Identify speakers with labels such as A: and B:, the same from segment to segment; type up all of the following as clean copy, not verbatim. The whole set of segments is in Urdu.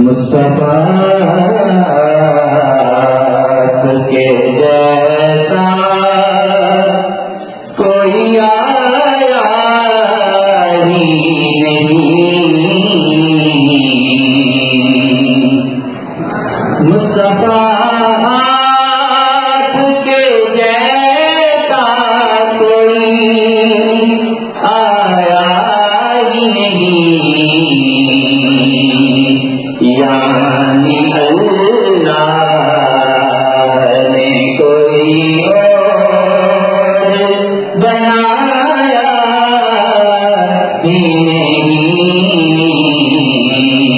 A: مصطفیٰ کے جیسا کوئی آیا ہی نہیں، مصطفیٰ کے جیسا کوئی آیا ہی نہیں، یعنی اللہ نے کوئی اور بنایا ہی نہیں،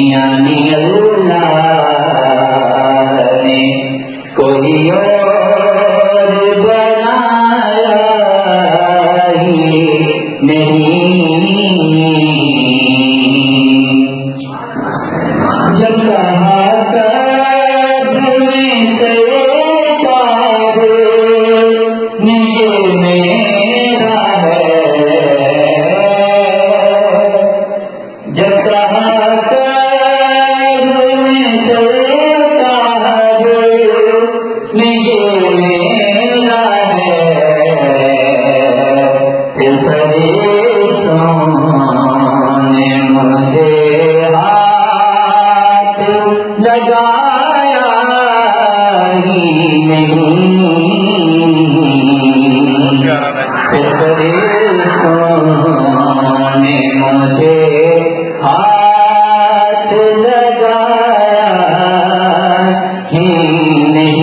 A: یعنی اللہ نے کوئی اور بنایا ہی نہیں۔ جب کہا کرنے سے صاحب نے یہ میرا ہے، جب کہا کرنے سے صاحب نے یہ میرا ہے، پھر فرشتوں نے مجھے لگایا ہی نہیں، فرشتوں نے مجھے ہاتھ لگایا ہی نہیں،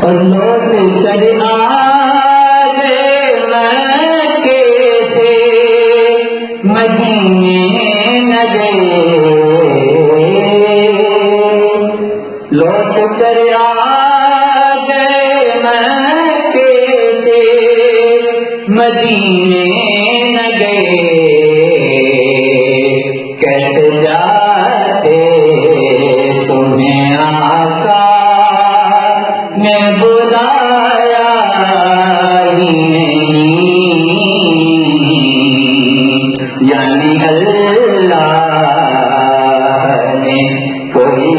A: اور لوٹ کر آ گئے مکے سے مدینے نہ گئے، لوٹ کر آ گئے مکے سے مدینے نہ گئے، کیسے جاتے تمہیں آقا نے بلایا ہی نہیں، یعنی اللہ نے کوئی